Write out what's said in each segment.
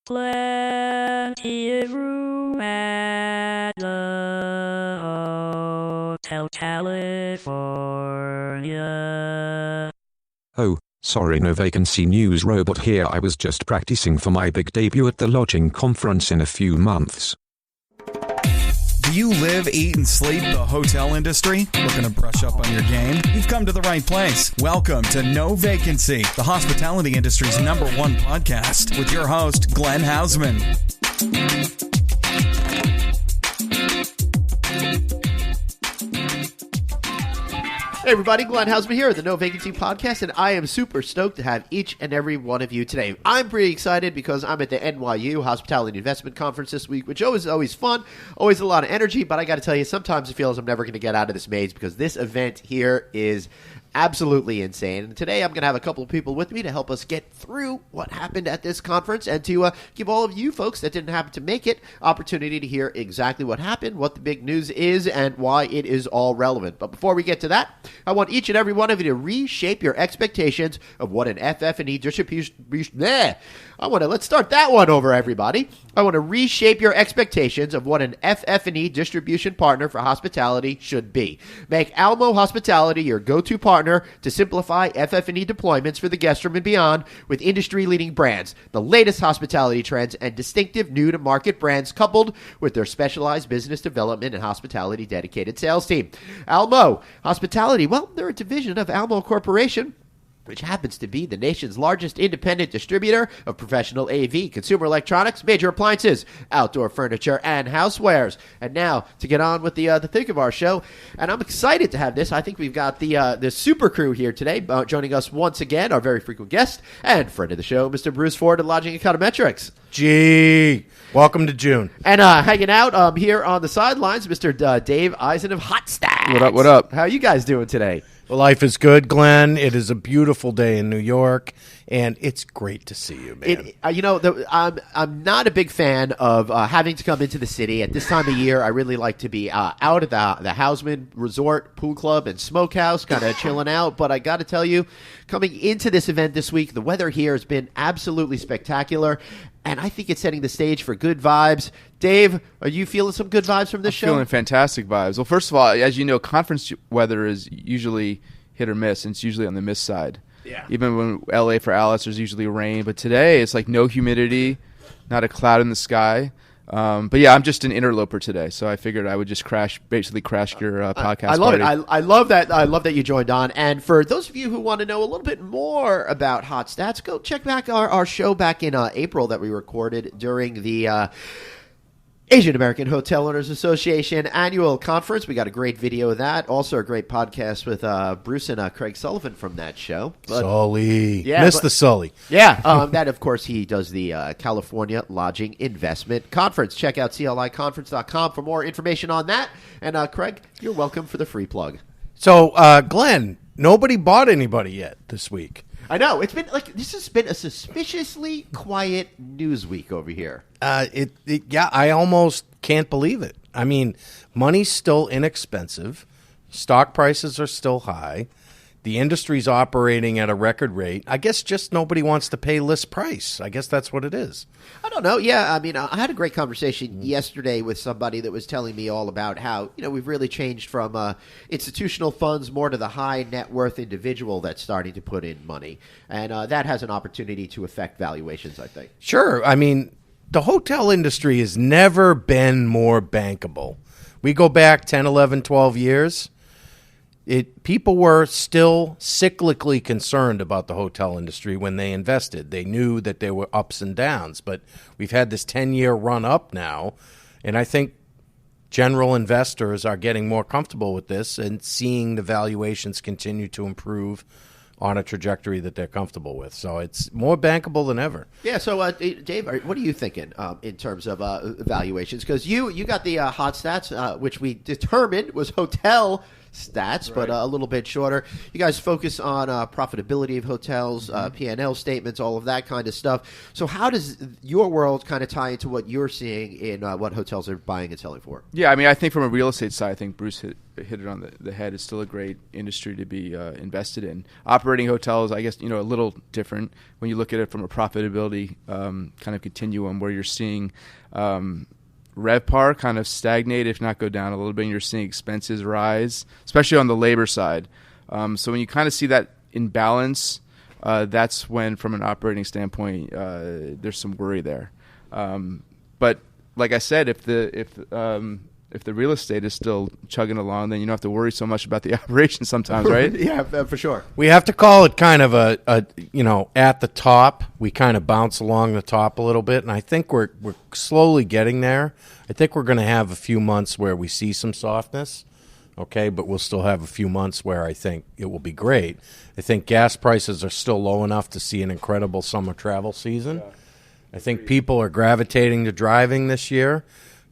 Plenty of room at the Hotel California. Oh, sorry, no vacancy news robot here. I was just practicing for my big debut at the lodging conference in a few months. Do you live, eat, and sleep the hotel industry? Looking to brush up on your game? You've come to the right place. Welcome to No Vacancy, the hospitality industry's #1 podcast, with your host, Glenn Hausman. Hey everybody, Glenn Hausman here at the No Vacancy Podcast, and I am super stoked to have each and every one of you today. I'm pretty excited because I'm at the NYU Hospitality Investment Conference this week, which is always fun, always a lot of energy, but I got to tell you, sometimes it feels I'm never going to get out of this maze because this event here is absolutely insane. And today I'm going to have a couple of people with me to help us get through what happened at this conference and to give all of you folks that didn't happen to make it opportunity to hear exactly what happened, what the big news is, and why it is all relevant. But before we get to that, I want each and every one of you to reshape your expectations of what an FF&E distribution... Let's start that one over, everybody. I want to reshape your expectations of what an FF&E distribution partner for hospitality should be. Make Almo Hospitality your go-to partner to simplify FF&E deployments for the guest room and beyond with industry-leading brands, the latest hospitality trends, and distinctive new-to-market brands coupled with their specialized business development and hospitality-dedicated sales team. Almo Hospitality, well, they're a division of Almo Corporation, which happens to be the nation's largest independent distributor of professional AV, consumer electronics, major appliances, outdoor furniture, and housewares. And now, to get on with the thick of our show, and I'm excited to have this. I think we've got the super crew here today, joining us once again, our very frequent guest and friend of the show, Mr. Bruce Ford of Lodging Econometrics. Gee, welcome to June. And hanging out here on the sidelines, Mr. Dave Eisen of HotStats. What up, what up? How are you guys doing today? Well, life is good, Glenn. It is a beautiful day in New York, and it's great to see you, man. I'm not a big fan of having to come into the city at this time of year. I really like to be out at the Hausman Resort Pool Club and Smokehouse, kind of chilling out. But I got to tell you, coming into this event this week, the weather here has been absolutely spectacular, and I think it's setting the stage for good vibes. Dave, are you feeling some good vibes from this show? Feeling fantastic vibes. Well, first of all, as you know, conference weather is usually hit or miss, and it's usually on the miss side. Yeah. Even when LA for Alice, there's usually rain, but today it's like no humidity, not a cloud in the sky. But yeah, I'm just an interloper today, so I figured I would just basically crash your podcast. I love party. it. I love that. I love that you joined on. And for those of you who want to know a little bit more about HotStats, go check back our show back in April that we recorded during the Asian American Hotel Owners Association annual conference. We got a great video of that. Also a great podcast with Bruce and Craig Sullivan from that show. Sully. Yeah, the Sully. Yeah. That, of course, he does the California Lodging Investment Conference. Check out cliconference.com for more information on that. And Craig, you're welcome for the free plug. So, Glenn, nobody bought anybody yet this week. I know. It's been this has been a suspiciously quiet news week over here. I almost can't believe it. I mean, money's still inexpensive. Stock prices are still high. The industry's operating at a record rate. I guess just nobody wants to pay list price. I guess that's what it is. I don't know. Yeah, I mean, I had a great conversation yesterday with somebody that was telling me all about how, we've really changed from institutional funds more to the high net worth individual that's starting to put in money. And that has an opportunity to affect valuations, I think. Sure. I mean, the hotel industry has never been more bankable. We go back 10, 11, 12 years. People were still cyclically concerned about the hotel industry when they invested. They knew that there were ups and downs, but we've had this 10-year run up now, and I think general investors are getting more comfortable with this and seeing the valuations continue to improve on a trajectory that they're comfortable with. So it's more bankable than ever. Yeah, so Dave, what are you thinking in terms of valuations? Because you got the HotStats, which we determined was hotel stats, but a little bit shorter. You guys focus on profitability of hotels, P&L statements, all of that kind of stuff. So how does your world kind of tie into what you're seeing in what hotels are buying and selling for? Yeah, I mean, I think from a real estate side, I think Bruce hit it on the head. It's still a great industry to be invested in. Operating hotels, I guess, a little different when you look at it from a profitability kind of continuum where you're seeing RevPAR kind of stagnate, if not go down a little bit, and you're seeing expenses rise, especially on the labor side. So when you kind of see that imbalance, that's when, from an operating standpoint, there's some worry there. But like I said, if the real estate is still chugging along, then you don't have to worry so much about the operation sometimes, right? Yeah, for sure. We have to call it kind of a at the top. We kind of bounce along the top a little bit, and I think we're slowly getting there. I think we're going to have a few months where we see some softness, okay, but we'll still have a few months where I think it will be great. I think gas prices are still low enough to see an incredible summer travel season. Yeah. I think people are gravitating to driving this year.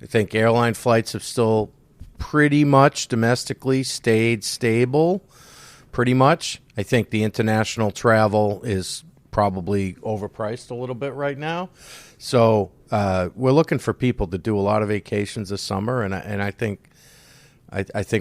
I think airline flights have still pretty much domestically stayed stable, pretty much. I think the international travel is probably overpriced a little bit right now. So we're looking for people to do a lot of vacations this summer, and I think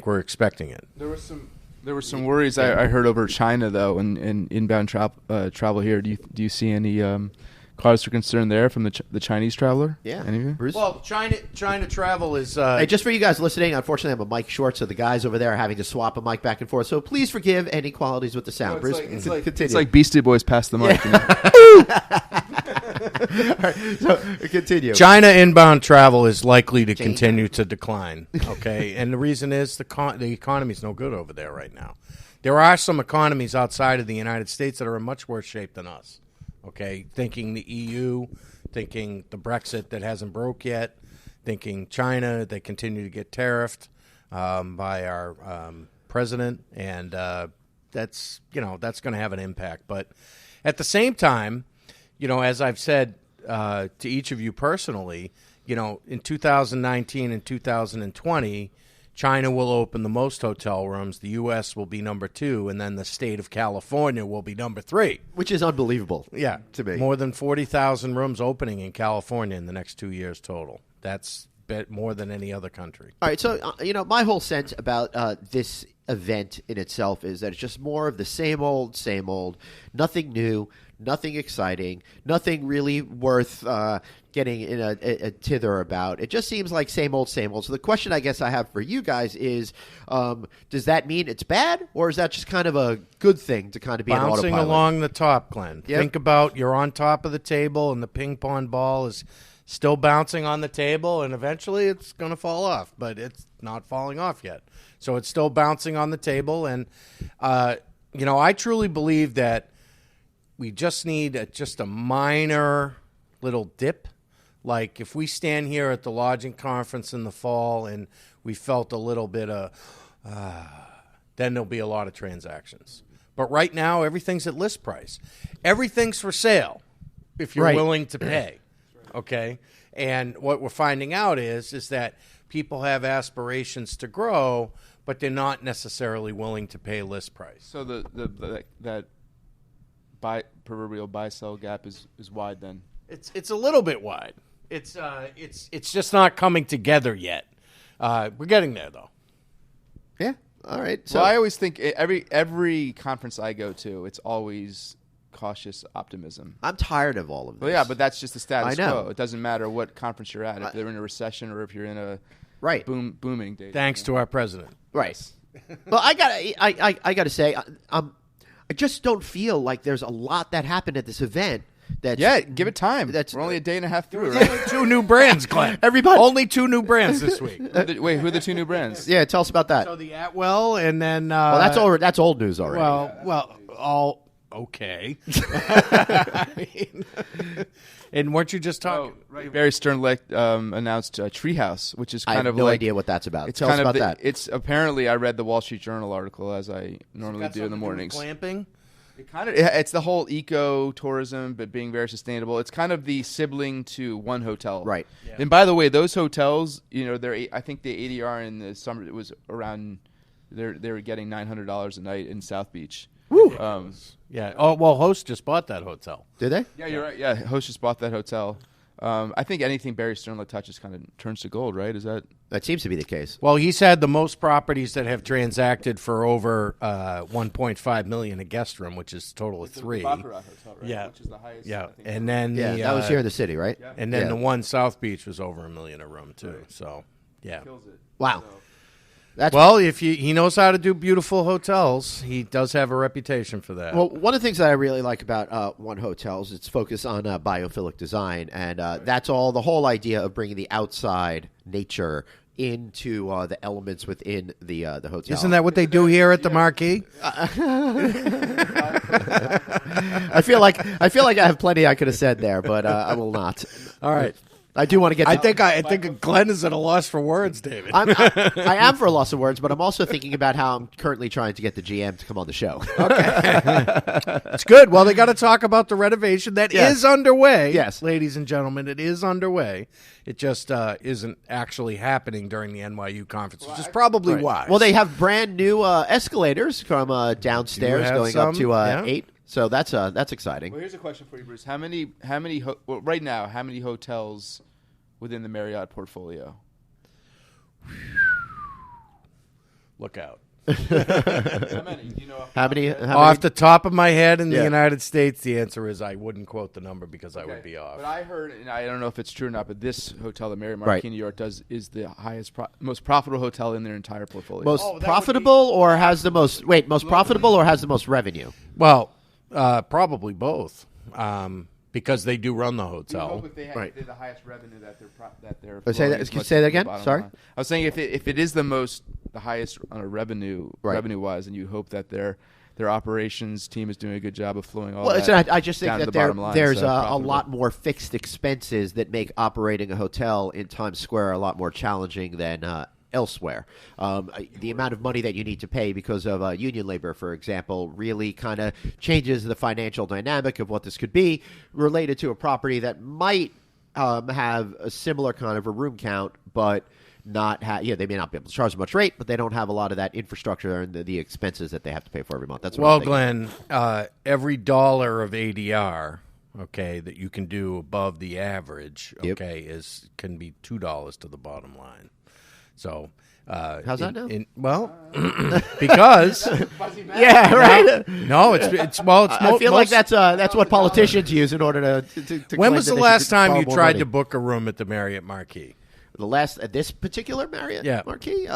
we're expecting it. There were some worries I heard over China, though, and inbound travel here. Do you see any cause for concern there from the Chinese traveler? Yeah. Any of you? Bruce? Well, China travel is... Hey, just for you guys listening, unfortunately, I'm a mic short, so the guys over there are having to swap a mic back and forth. So please forgive any qualities with the sound. Bruce, continue. It's like Beastie Boys pass the mic. All right, so continue. China inbound travel is likely to continue to decline, okay? And the reason is the economy is no good over there right now. There are some economies outside of the United States that are in much worse shape than us. Okay, thinking the EU, thinking the Brexit that hasn't broke yet, thinking China, they continue to get tariffed by our president, and that's going to have an impact. But at the same time, as I've said to each of you personally, in 2019 and 2020, China will open the most hotel rooms. The U.S. will be number 2, and then the state of California will be number 3. Which is unbelievable. Yeah, to me. More than 40,000 rooms opening in California in the next 2 years total. That's more than any other country. All right, so my whole sense about this event in itself is that it's just more of the same old, nothing new, nothing exciting, nothing really worth getting in a tither about. It just seems like same old. So the question I guess I have for you guys is, does that mean it's bad, or is that just kind of a good thing to kind of be an autopilot? Bouncing along the top, Glenn. Yep. Think about you're on top of the table, and the ping pong ball is still bouncing on the table, and eventually it's going to fall off, but it's not falling off yet. So it's still bouncing on the table, and I truly believe that we just need just a minor little dip. Like if we stand here at the lodging conference in the fall and we felt a little bit of, then there'll be a lot of transactions. But right now, everything's at list price. Everything's for sale if you're willing to pay. Okay? And what we're finding out is that people have aspirations to grow, but they're not necessarily willing to pay list price. So that proverbial buy-sell gap is wide then? It's a little bit wide. It's just not coming together yet. We're getting there though. Yeah. All right. So I always think every conference I go to, it's always cautious optimism. I'm tired of all of this. Well, yeah, but that's just the status I know. quo. It doesn't matter what conference you're at, if they're in a recession or if you're in a booming day. Thanks to our president. Right. Well, I gotta say, I just don't feel like there's a lot that happened at this event. Give it time. We're only a day and a half through, right? Only 2 new brands, Glenn. Everybody. Only 2 new brands this week. Wait, who are the 2 new brands? Yeah, tell us about that. So the Atwell, and then well, that's old news already. Well, all okay. And weren't you just talking? Right. Barry Sternlicht announced Treehouse, which is kind I have of no like, idea what that's about. It's Tell kind us of about that. It's apparently I read the Wall Street Journal article as I normally do in the mornings. Glamping. It's the whole eco-tourism, but being very sustainable. It's kind of the sibling to One Hotel. Right. Yeah. And by the way, those hotels, I think the ADR in the summer, it was around They were getting $900 a night in South Beach. Woo. Yeah. Oh, well, Host just bought that hotel. Did they? Yeah, you're right. Yeah, Host just bought that hotel. I think anything Barry Sternlicht touches kind of turns to gold, right? Is that? That seems to be the case. Well, he's had the most properties that have transacted for over $1.5 million a guest room, which is a total of 3. The Baccarat Hotel, right? Yeah. Which is the highest. Yeah, I think, and then That was here in the city, right? Yeah. and then the one South Beach was over $1 million a room too. Right. So yeah. kills it. Wow. So, Well, if he knows how to do beautiful hotels, he does have a reputation for that. Well, one of the things that I really like about One Hotels is its focus on biophilic design, and that's all the whole idea of bringing the outside nature into the elements within the hotel. Isn't that what they do here at the Marquee? I feel like I have plenty I could have said there, but I will not. All right. I do want to get. I think Glenn is at a loss for words, David. I am for a loss of words, but I'm also thinking about how I'm currently trying to get the GM to come on the show. It's good. Well, they got to talk about the renovation that is underway. Yes, ladies and gentlemen, it is underway. It just isn't actually happening during the NYU conference, which is probably why. Well, they have brand new escalators from downstairs going up to 8. So that's exciting. Well, here's a question for you, Bruce. Right now, how many hotels within the Marriott portfolio? Look out. How many? Do you know How many? Off the top of my head in the United States, the answer is I wouldn't quote the number because I would be off. But I heard, and I don't know if it's true or not, but this hotel, the Marriott Marquis New York, is the most profitable hotel in their entire portfolio. Most profitable or has the most? Wait, most profitable or has the most revenue? Well, probably both, because they do run the hotel. They're the highest revenue that they're. Say that again. Sorry, line. I was saying if it is the highest on a revenue wise, and you hope that their operations team is doing a good job of flowing all that. Well, I just think down to that the bottom line, there's so a lot more fixed expenses that make operating a hotel in Times Square a lot more challenging than elsewhere. The amount of money that you need to pay because of union labor, for example, really kind of changes the financial dynamic of what this could be related to a property that might have a similar kind of a room count, but not they may not be able to charge much rate, but they don't have a lot of that infrastructure and the expenses that they have to pay for every month. That's what I'm thinking. Glenn, every dollar of ADR, that you can do above the average, can be $2 to the bottom line. So, how's that now? Because right. No, it's I feel like that's what politicians use in order to when was the last time you tried to book a room at the Marriott Marquis? This particular Marriott Marquis?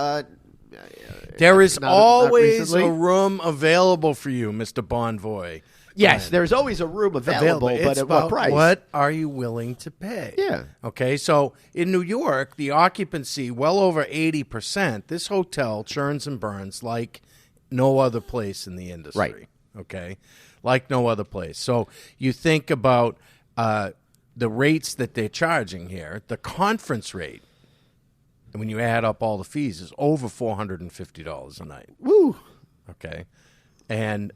There is always a room available for you, Mr. Bonvoy. Yes, there's always a room available, but at what price? What are you willing to pay? Yeah. Okay, so in New York, the occupancy well over 80%. This hotel churns and burns like no other place in the industry. Right. Okay, like no other place. So you think about the rates that they're charging here. The conference rate, and when you add up all the fees, is over $450 a night. Woo. Okay, and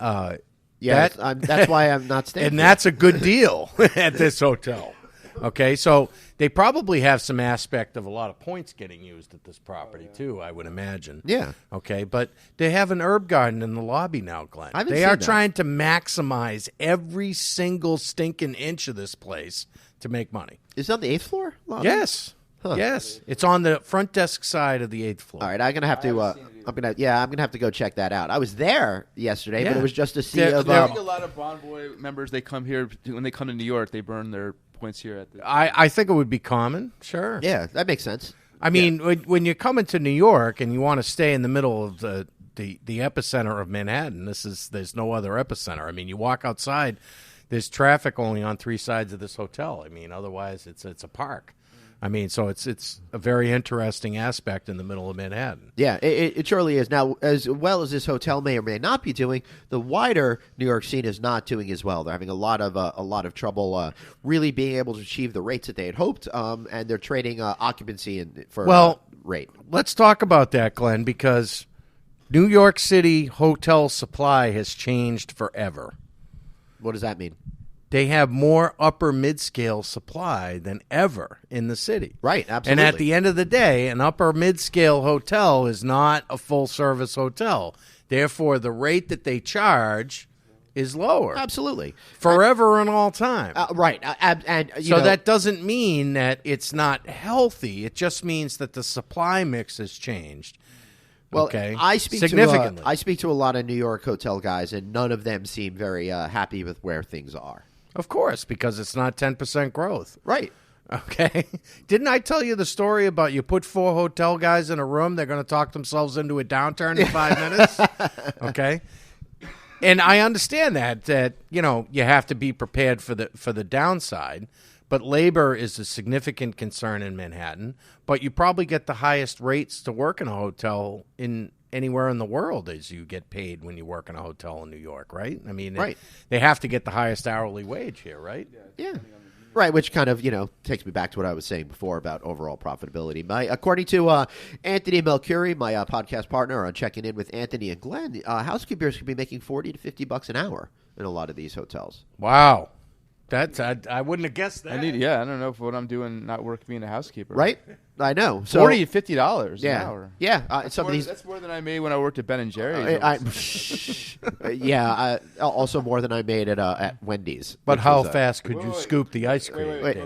that's why I'm not staying. And that's a good deal at this hotel. Okay, so they probably have some aspect of a lot of points getting used at this property too, I would imagine. Yeah. Okay, but they have an herb garden in the lobby now, Glenn. They are trying to maximize every single stinking inch of this place to make money. Is it on the 8th floor? Lobby? Yes. Huh. Yes, it's on the front desk side of the 8th floor. All right, I'm gonna have to. I'm gonna have to go check that out. I was there yesterday, but it was just to see. I think a lot of Bonvoy members, they come here when they come to New York. They burn their points here at the. I think it would be common. Sure. Yeah, that makes sense. I mean, when you're coming to New York and you want to stay in the middle of the epicenter of Manhattan, there's no other epicenter. I mean, you walk outside, there's traffic only on 3 sides of this hotel. I mean, otherwise it's a park. I mean, so it's a very interesting aspect in the middle of Manhattan. Yeah, it surely is. Now, as well as this hotel may or may not be doing, the wider New York scene is not doing as well. They're having a lot of trouble really being able to achieve the rates that they had hoped, and they're trading occupancy for rate. Let's talk about that, Glenn, because New York City hotel supply has changed forever. What does that mean? they have more upper mid-scale supply than ever in the city. Right, absolutely. And at the end of the day, an upper mid-scale hotel is not a full-service hotel. Therefore, the rate that they charge is lower. Absolutely. Forever and all time. Right. And so that doesn't mean that it's not healthy. It just means that the supply mix has changed. Well, okay. I speak significantly. I speak to a lot of New York hotel guys, and none of them seem very happy with where things are. Of course, because it's not 10% growth. Right. Okay. Didn't I tell you the story about you put 4 hotel guys in a room, they're going to talk themselves into a downturn in 5 minutes? Okay. And I understand that you have to be prepared for the downside, but labor is a significant concern in Manhattan, but you probably get the highest rates to work in a hotel in anywhere in the world as you get paid when you work in a hotel in New York, right? I mean, right. They have to get the highest hourly wage here, right? Yeah. Right, which kind of, takes me back to what I was saying before about overall profitability. According to Anthony Melcuri, my podcast partner on Checking In with Anthony and Glenn, housekeepers could be making $40 to $50 an hour in a lot of these hotels. Wow. I wouldn't have guessed that. I don't know if what I'm doing not worth being a housekeeper. Right? I know. So, $40 to $50 an hour. Yeah. That's more than I made when I worked at Ben & Jerry's. Also more than I made at Wendy's. But how fast could you scoop the ice cream? Wait.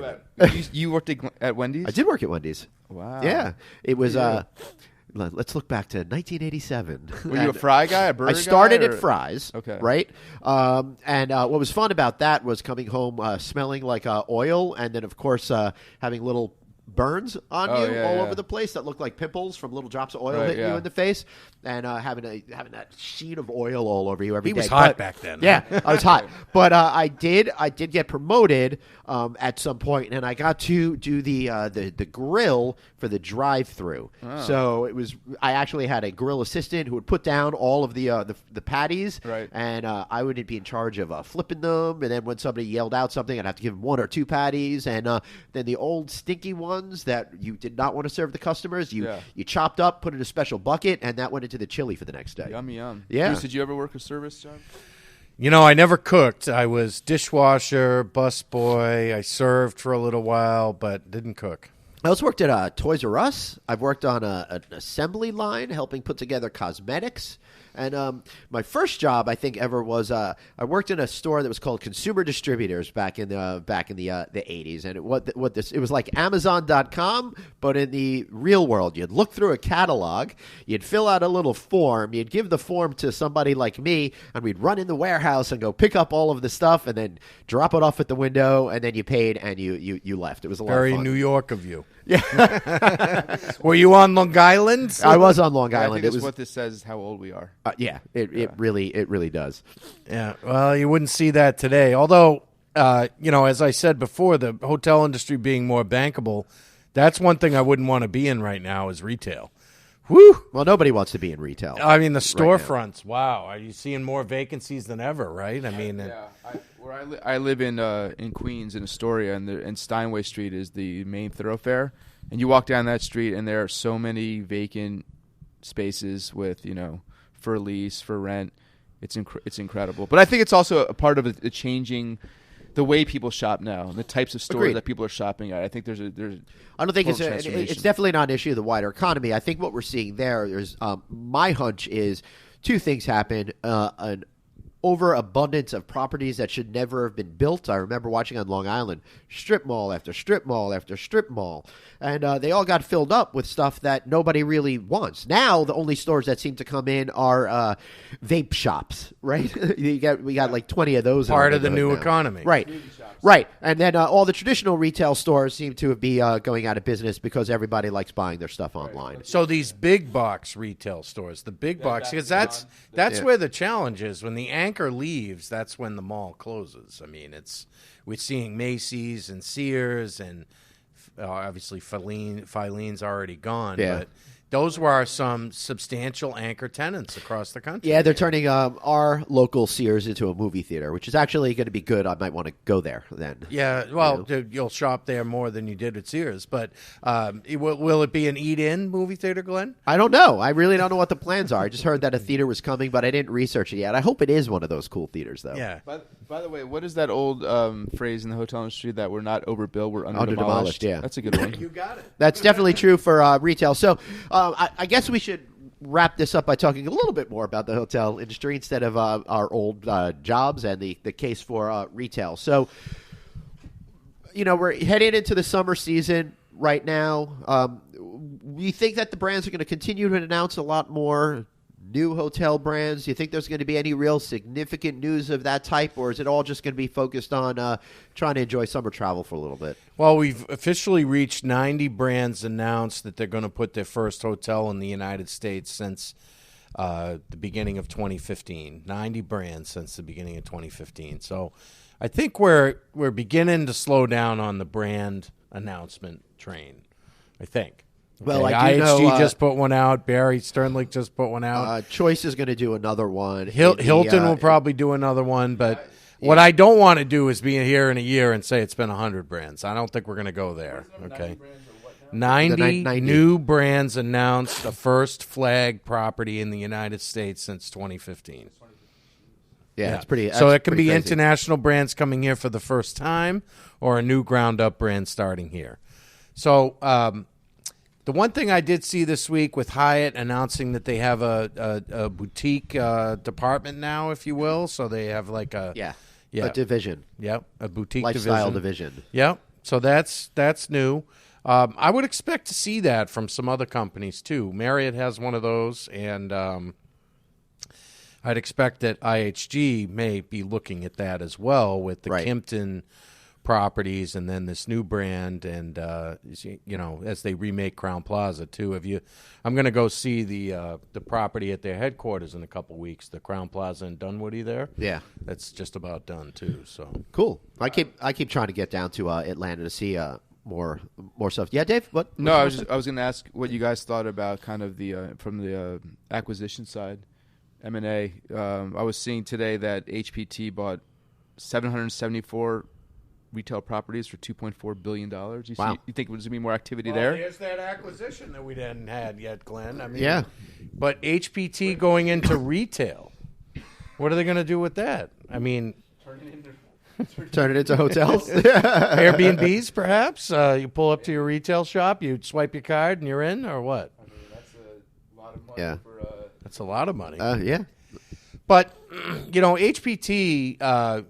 You worked at Wendy's? I did work at Wendy's. Wow. Yeah. It was... let's look back to 1987. Were you a fry guy, a burger guy? I started at Fry's, okay. Right? And what was fun about that was coming home smelling like oil, and then, of course, having little burns on you all over the place that looked like pimples from little drops of oil hitting you in the face, and having that sheet of oil all over you every day. He was hot back then. Yeah, I was hot. But I did get promoted at some point, and I got to do the grill for the drive-through. Oh. So I actually had a grill assistant who would put down all of the patties, right. And I would be in charge of flipping them. And then when somebody yelled out something, I'd have to give them 1 or 2 patties, and then the old stinky ones that you did not want to serve the customers, you chopped up, put in a special bucket, and that went into the chili for the next day. Yum, yum. Yeah. Bruce, did you ever work a service job? I never cooked. I was dishwasher, busboy. I served for a little while, but didn't cook. I also worked at Toys R Us. I've worked on an assembly line, helping put together cosmetics. And my first job, I think, ever was I worked in a store that was called Consumer Distributors back in the 80s, and it was like Amazon.com, but in the real world. You'd look through a catalog, you'd fill out a little form, you'd give the form to somebody like me, and we'd run in the warehouse and go pick up all of the stuff, and then drop it off at the window, and then you paid and you left. It was a lot of fun. Very New York of you. Yeah. Were you on Long Island? I was on Long Island. I think what this says is how old we are. It really does. Yeah, well, you wouldn't see that today. Although, as I said before, the hotel industry being more bankable, that's one thing I wouldn't want to be in right now is retail. Whew. Well, nobody wants to be in retail. I mean, the storefronts, wow. Are you seeing more vacancies than ever, right? I mean... I live in Queens, in Astoria, and Steinway Street is the main thoroughfare. And you walk down that street, and there are so many vacant spaces with, for lease, for rent. It's incredible. But I think it's also a part of the changing the way people shop now, and the types of stores that people are shopping at. I think there's I don't think it's definitely not an issue of the wider economy. I think what we're seeing there's my hunch is 2 things happen. An overabundance of properties that should never have been built. I remember watching on Long Island strip mall after strip mall after strip mall, and they all got filled up with stuff that nobody really wants. Now the only stores that seem to come in are vape shops, right? we got like 20 of those. Part of the new economy, right? Right, and then all the traditional retail stores seem to be going out of business because everybody likes buying their stuff online. So these big box retail stores, the big box, because that's where the challenge is. When the anchor leaves, that's when the mall closes. I mean, we're seeing Macy's and Sears, and obviously Filene's already gone. Yeah. But those were some substantial anchor tenants across the country. Yeah, they're turning our local Sears into a movie theater, which is actually going to be good. I might want to go there then. Yeah, well, you'll shop there more than you did at Sears. But will it be an eat-in movie theater, Glenn? I don't know. I really don't know what the plans are. I just heard that a theater was coming, but I didn't research it yet. I hope it is one of those cool theaters, though. Yeah. By the way, what is that old phrase in the hotel industry that we're not overbuilt, we're Under-demolished, yeah. That's a good one. You got it. That's definitely true for retail. So I guess we should wrap this up by talking a little bit more about the hotel industry instead of our old jobs and the case for retail. So, we're heading into the summer season right now. We think that the brands are going to continue to announce a lot more new hotel brands. Do you think there's going to be any real significant news of that type, or is it all just going to be focused on trying to enjoy summer travel for a little bit? Well, we've officially reached 90 brands announced that they're going to put their first hotel in the United States since the beginning of 2015. 90 brands since the beginning of 2015. So I think we're beginning to slow down on the brand announcement train, I think. Well, okay, I do IHG know, just put one out. Barry Sternlicht just put one out. Choice is going to do another one. Hilton will probably do another one, but what I don't want to do is be here in a year and say it's been 100 brands. I don't think we're going to go there. Okay, 90 new brands announced a first flag property in the United States since 2015. Yeah, it's pretty. So it can be crazy. international brands coming here for the first time, or a new ground up brand starting here. So the one thing I did see this week with Hyatt announcing that they have a boutique department now, if you will. So they have like a division. Yep, a boutique lifestyle division. Yep. So that's new. I would expect to see that from some other companies too. Marriott has one of those, and I'd expect that IHG may be looking at that as well with the Kimpton properties, and then this new brand, and as they remake Crowne Plaza too. I'm going to go see the property at their headquarters in a couple weeks, the Crowne Plaza in Dunwoody there. Yeah, that's just about done too. So cool. I keep trying to get down to Atlanta to see more stuff. Yeah, Dave. What? No, I was going to ask what you guys thought about kind of the from the acquisition side, M&A. I was seeing today that HPT bought 774 retail properties for $2.4 billion. You think there's going to be more activity there? There's that acquisition that we hadn't had yet, Glenn. I mean, yeah. But HPT going into retail, what are they going to do with that? I mean, turn it into hotels? Airbnbs, perhaps? You pull up to your retail shop, you swipe your card, and you're in, or what? I mean, that's a lot of money. Yeah. That's a lot of money. Yeah. But, HPT,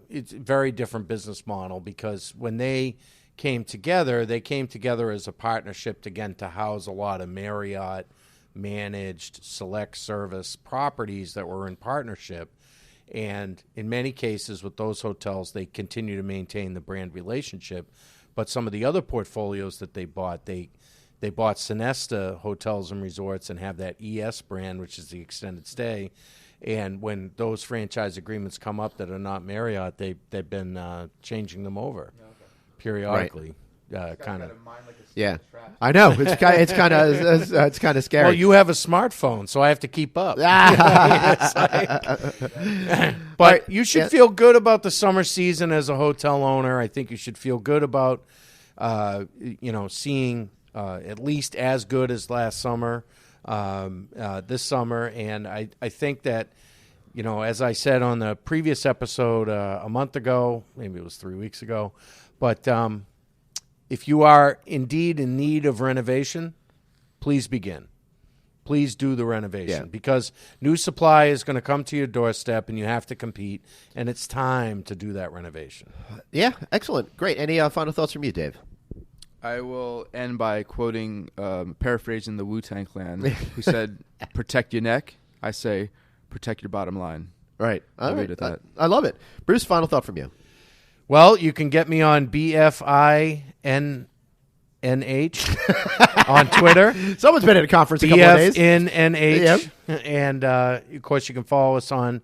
it's a very different business model, because when they came together as a partnership, again, to house a lot of Marriott managed select service properties that were in partnership. And in many cases with those hotels, they continue to maintain the brand relationship. But some of the other portfolios that they bought, they bought Sonesta Hotels and Resorts and have that ES brand, which is the extended stay. And when those franchise agreements come up that are not Marriott, they've been changing them over periodically. Kind of. Yeah, I know. It's kind of scary. Well, you have a smartphone, so I have to keep up. But you should feel good about the summer season as a hotel owner. I think you should feel good about seeing at least as good as last summer. This summer, and I think that, as I said on the previous episode a month ago, maybe it was 3 weeks ago, but if you are indeed in need of renovation, please begin. Please do the renovation, because new supply is going to come to your doorstep, and you have to compete, and it's time to do that renovation. Yeah, excellent. Great. Any final thoughts from you, Dave? I will end by quoting, paraphrasing the Wu-Tang Clan, who said, "Protect your neck." I say, "Protect your bottom line." Right. I'll leave it at that. I love it. Bruce, final thought from you. Well, you can get me on BFINNH on Twitter. Someone's been at a conference a couple of days. BFNNH. Yep. And, of course, you can follow us on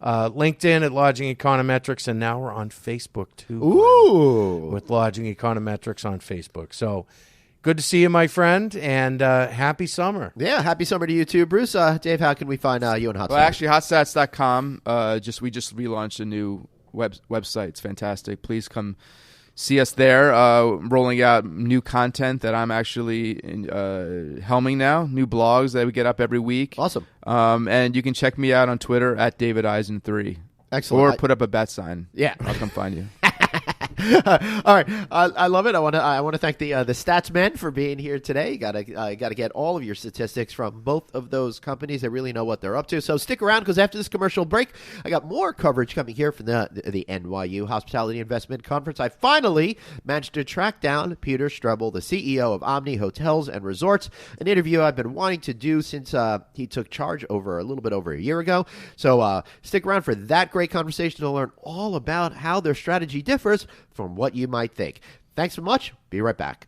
LinkedIn at Lodging Econometrics, and now we're on Facebook, too. Ooh. With Lodging Econometrics on Facebook. So Good to see you, my friend, and happy summer. Yeah, happy summer to you too, Bruce. Dave, how can we find you on HotStats? Well, actually, HotStats.com. We just relaunched a new website. It's fantastic. Please come see us there. Rolling out new content that I'm actually helming now. New blogs that we get up every week. Awesome. And you can check me out on Twitter at David Eisen 3. Excellent. Or put up a bet sign. Yeah, I'll come find you. All right, I love it. I want to thank the stats men for being here today. Got to get all of your statistics from both of those companies. They really know what they're up to. So stick around, because after this commercial break, I got more coverage coming here from the NYU Hospitality Investment Conference. I finally managed to track down Peter Strebel, the CEO of Omni Hotels and Resorts, an interview I've been wanting to do since he took charge a little bit over a year ago. So stick around for that great conversation to learn all about how their strategy differs from what you might think. Thanks so much. Be right back.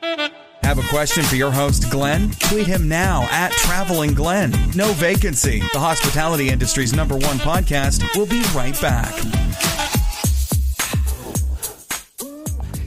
Have a question for your host, Glenn? Tweet him now at Traveling Glenn. No Vacancy, the hospitality industry's #1 podcast. We'll be right back.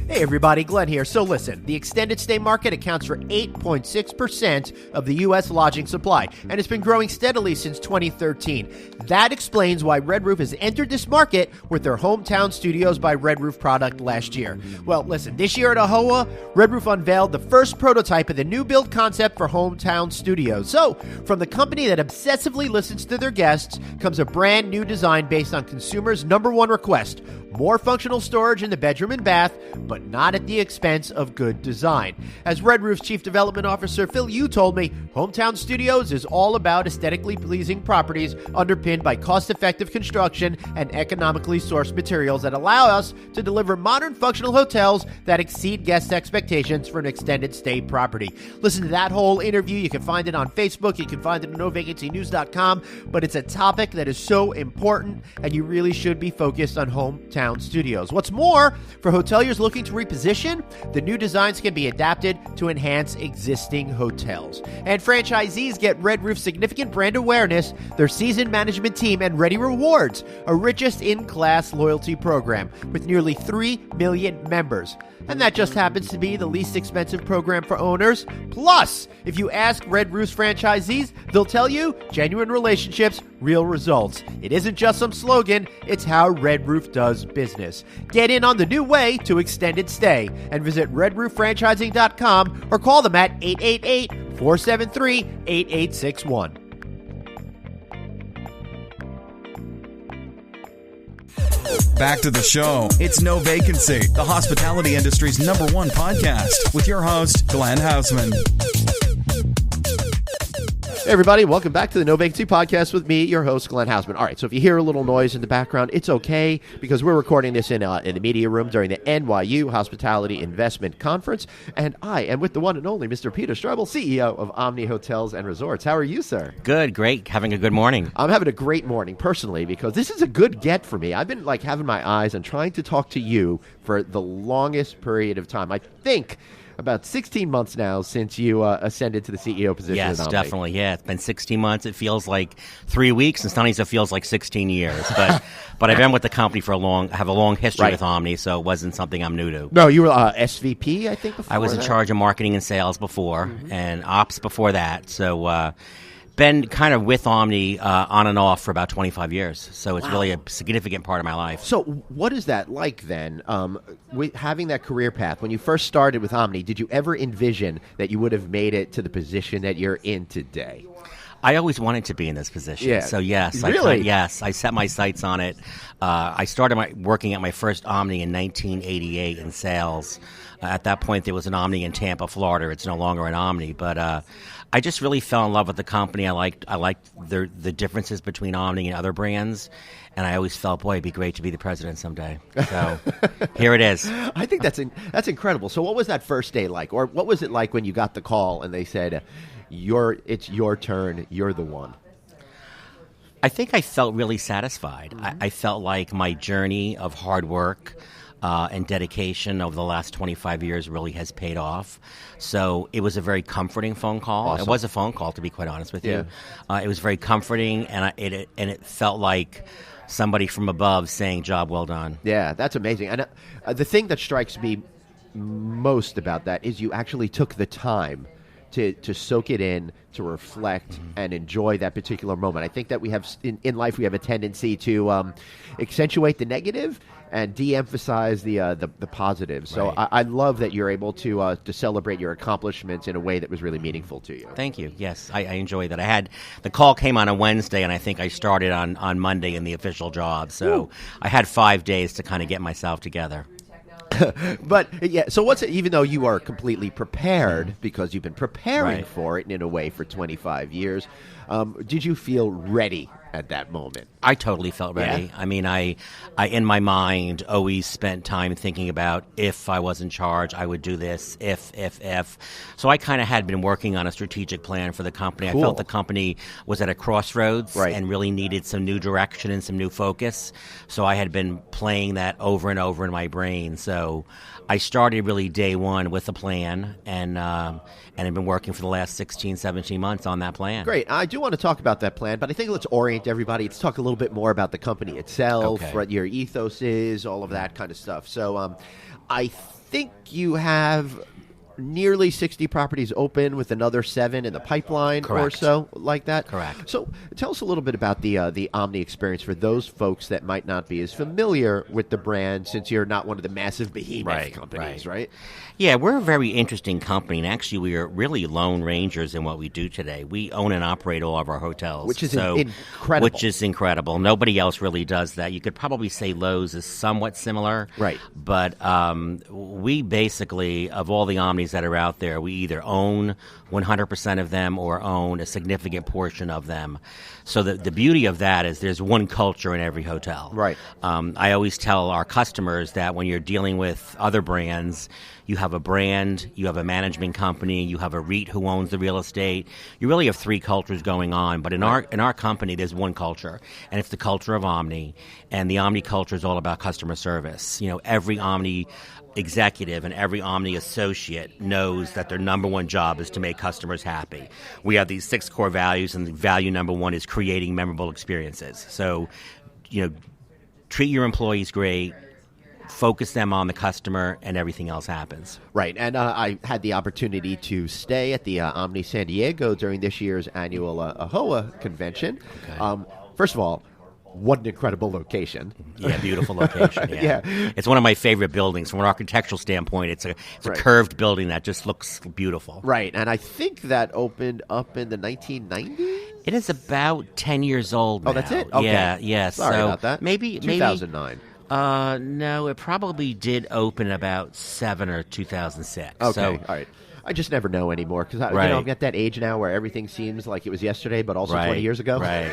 Hey everybody, Glenn here. So listen, the extended stay market accounts for 8.6% of the U.S. lodging supply, and it's been growing steadily since 2013. That explains why Red Roof has entered this market with their Hometown Studios by Red Roof product last year. Well, listen, this year at AHOA, Red Roof unveiled the first prototype of the new build concept for Hometown Studios. So, from the company that obsessively listens to their guests comes a brand new design based on consumers' #1 request: more functional storage in the bedroom and bath, but not at the expense of good design. As Red Roof's Chief Development Officer Phil Yu told me, Hometown Studios is all about aesthetically pleasing properties underpinned by cost-effective construction and economically sourced materials that allow us to deliver modern functional hotels that exceed guest expectations for an extended stay property. Listen to that whole interview. You can find it on Facebook. You can find it at NoVacancyNews.com. But it's a topic that is so important, and you really should be focused on Hometown Studios. What's more, for hoteliers looking to reposition, the new designs can be adapted to enhance existing hotels. And franchisees get Red Roof's significant brand awareness, their seasoned management team, and Ready Rewards, a richest in-class loyalty program with nearly 3 million members. And that just happens to be the least expensive program for owners. Plus, if you ask Red Roof's franchisees, they'll tell you genuine relationships, real results. It isn't just some slogan, it's how Red Roof does business. Get in on the new way to extended stay and visit redrooffranchising.com or call them at 888-473-8861. Back to the show. It's No Vacancy, the hospitality industry's #1 podcast, with your host, Glenn Hausman. Hey everybody, welcome back to the No Vacancy Podcast with me, your host, Glenn Hausman. All right, so if you hear a little noise in the background, it's okay, because we're recording this in the media room during the NYU Hospitality Investment Conference, and I am with the one and only Mr. Peter Strebel, CEO of Omni Hotels and Resorts. How are you, sir? Good, great. Having a good morning. I'm having a great morning, personally, because this is a good get for me. I've been having my eyes on trying to talk to you for the longest period of time. I think about 16 months now since you ascended to the CEO position. Yes, at Omni. definitely. Yeah, it's been 16 months. It feels like 3 weeks, and sometimes it feels like 16 years. But I've been with the company for have a long history with Omni, so it wasn't something I'm new to. No, you were SVP, I think, before I was in charge of marketing and sales before, and ops before that. So been kind of with Omni on and off for about 25 years. So it's really a significant part of my life. So what is that like then, with having that career path? When you first started with Omni, did you ever envision that you would have made it to the position that you're in today? I always wanted to be in this position. Yeah. So yes, Really? I set my sights on it. I started working at my first Omni in 1988 in sales. At that point, there was an Omni in Tampa, Florida. It's no longer an Omni, but I just really fell in love with the company. I liked the differences between Omni and other brands, and I always felt, boy, it'd be great to be the president someday. So here it is. I think that's incredible. So what was that first day like, or what was it like when you got the call and they said, it's your turn, you're the one? I think I felt really satisfied. I felt like my journey of hard work and dedication over the last 25 years really has paid off. So it was a very comforting phone call. Awesome. It was a phone call, to be quite honest with you. Yeah. It was very comforting, and it felt like somebody from above saying, job well done. Yeah, that's amazing. And the thing that strikes me most about that is you actually took the time to soak it in, to reflect, and enjoy that particular moment. I think that we have, in life, we have a tendency to accentuate the negative and de-emphasize the positive. So Right. I love that you're able to celebrate your accomplishments in a way that was really meaningful to you. Thank you. Yes, I enjoy that. I had the call came on a Wednesday, and I think I started on Monday in the official job. So I had 5 days to kind of get myself together. But yeah, so what's it? Even though you are completely prepared because you've been preparing Right. for it in a way for 25 years, did you feel ready at that moment? I totally felt ready. Yeah. I mean, I in my mind always spent time thinking about if I was in charge, I would do this. If. So I kind of had been working on a strategic plan for the company. Cool. I felt the company was at a crossroads Right. and really needed some new direction and some new focus. So I had been playing that over and over in my brain. So I started really day one with a plan, and I've been working for the last 16, 17 months on that plan. Great. I do want to talk about that plan, but I think let's orient everybody. Let's talk a little bit more about the company itself, Okay. what your ethos is, all of that kind of stuff. So I think you have nearly 60 properties open with another 7 in the pipeline or Correct. so like that. Correct. So tell us a little bit about the Omni experience for those folks that might not be as familiar with the brand, since you're not one of the massive behemoth Right, companies, right. right? Yeah, we're a very interesting company, and actually we are really lone rangers in what we do today. We own and operate all of our hotels. Which is so, incredible. Which is incredible. Nobody else really does that. You could probably say Lowe's is somewhat similar. Right. But we basically, of all the Omnis that are out there, we either own 100% of them or own a significant portion of them. So the beauty of that is there's one culture in every hotel. Right. I always tell our customers that when you're dealing with other brands, you have a brand, you have a management company, you have a REIT who owns the real estate. You really have 3 cultures going on, but in our company, there's one culture, and it's the culture of Omni. And the Omni culture is all about customer service. You know, every Omni executive and every Omni associate knows that their number one job is to make customers happy. We have these 6 core values, and the value number 1 is creating memorable experiences. So, you know, treat your employees great, focus them on the customer, and everything else happens. Right, and I had the opportunity to stay at the Omni San Diego during this year's annual AHOA convention. Okay. First of all, what an incredible location. Yeah, beautiful location. Yeah. Yeah. It's one of my favorite buildings. From an architectural standpoint, it's a Right. curved building that just looks beautiful. Right, and I think that opened up in the 1990s? It is about 10 years old now. Oh, that's it? Okay. Yeah. Sorry so about that. Maybe 2009. No, it probably did open about 7 or 2006. Okay, So, all right. I just never know anymore because Right. I'm at that age now where everything seems like it was yesterday, but also 20 years ago. Right.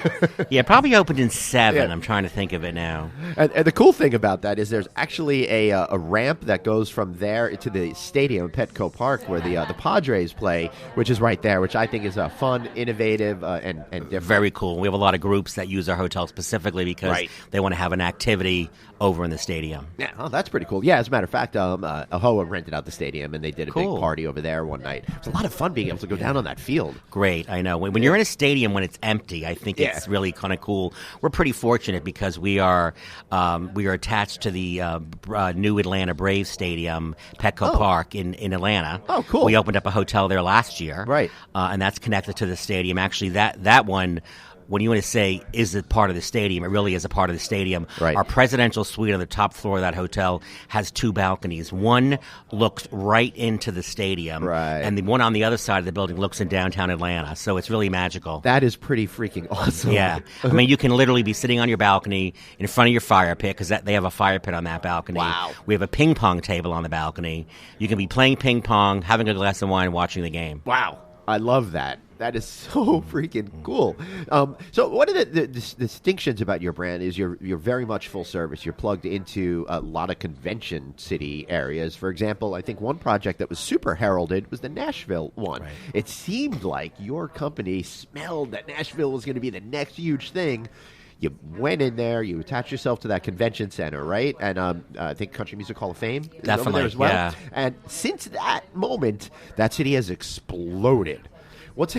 Yeah, probably opened in 7. Yeah. I'm trying to think of it now. And the cool thing about that is there's actually a ramp that goes from there to the stadium, Petco Park, where the Padres play, which is right there, which I think is fun, innovative, and different. Very cool. We have a lot of groups that use our hotel specifically because Right. they want to have an activity over in the stadium. Yeah, oh, that's pretty cool. Yeah, as a matter of fact, AHOA rented out the stadium, and they did a Cool. big party over there one night. It was a lot of fun being able to go down on that field. Great, I know. When you're in a stadium when it's empty, I think Yeah. it's really kind of cool. We're pretty fortunate because we are attached to the new Atlanta Braves Stadium, Petco Park in Atlanta. Oh, cool. We opened up a hotel there last year, Right. And that's connected to the stadium. Actually, that one. When you want to say, is it part of the stadium, it really is a part of the stadium. Right. Our presidential suite on the top floor of that hotel has 2 balconies. One looks right into the stadium, Right. and the one on the other side of the building looks in downtown Atlanta. So it's really magical. That is pretty freaking awesome. Yeah. I mean, you can literally be sitting on your balcony in front of your fire pit because they have a fire pit on that balcony. Wow. We have a ping pong table on the balcony. You can be playing ping pong, having a glass of wine, watching the game. Wow. I love that. That is so freaking cool. So one of the distinctions about your brand is you're very much full service. You're plugged into a lot of convention city areas. For example, I think one project that was super heralded was the Nashville one. Right. It seemed like your company smelled that Nashville was going to be the next huge thing. You went in there, you attached yourself to that convention center, right? And I think Country Music Hall of Fame is over Definitely, there as well. yeah. And since that moment, that city has exploded. What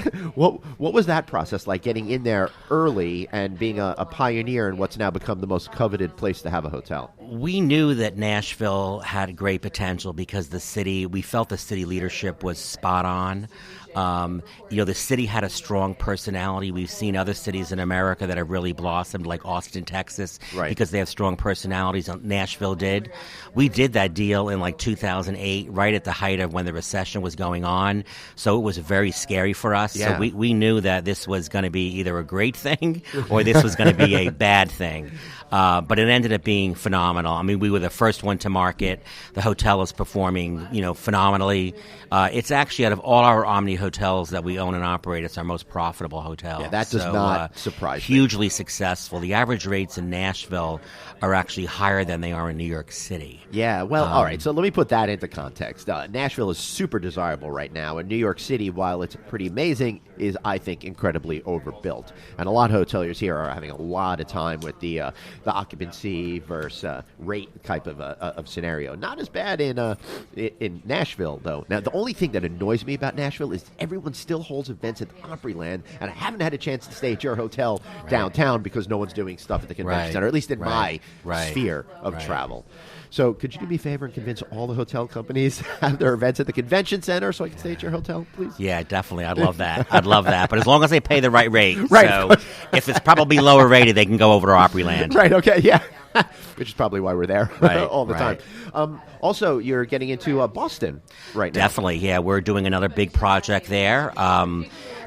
was that process like, getting in there early and being a pioneer in what's now become the most coveted place to have a hotel? We knew that Nashville had great potential because we felt the city leadership was spot on. The city had a strong personality. We've seen other cities in America that have really blossomed, like Austin, Texas, because they have strong personalities. Nashville did. We did that deal in like 2008, right at the height of when the recession was going on. So it was very scary for us. Yeah. So we knew that this was going to be either a great thing or this was going to be a bad thing. But it ended up being phenomenal. I mean, we were the first one to market. The hotel is performing, phenomenally. It's actually, out of all our Omni hotels that we own and operate, it's our most profitable hotel. Yeah, that does not surprise me. Hugely successful. The average rates in Nashville are actually higher than they are in New York City. Yeah, well, all right. So let me put that into context. Nashville is super desirable right now, and New York City, while it's pretty amazing, is, I think, incredibly overbuilt. And a lot of hoteliers here are having a lot of time with the occupancy versus rate type of scenario. Not as bad in Nashville, though. Now, the only thing that annoys me about Nashville is everyone still holds events at the Opryland, and I haven't had a chance to stay at your hotel downtown because no one's doing stuff at the convention center, at least in my sphere of travel. So could you do me a favor and convince all the hotel companies to have their events at the convention center so I can stay at your hotel, please? Yeah, definitely. I'd love that. But as long as they pay the right rate. Right. So if it's probably lower rated, they can go over to Opryland. Right, okay, yeah. Which is probably why we're there all the right. time. Also, you're getting into Boston right now. Definitely, yeah. We're doing another big project there.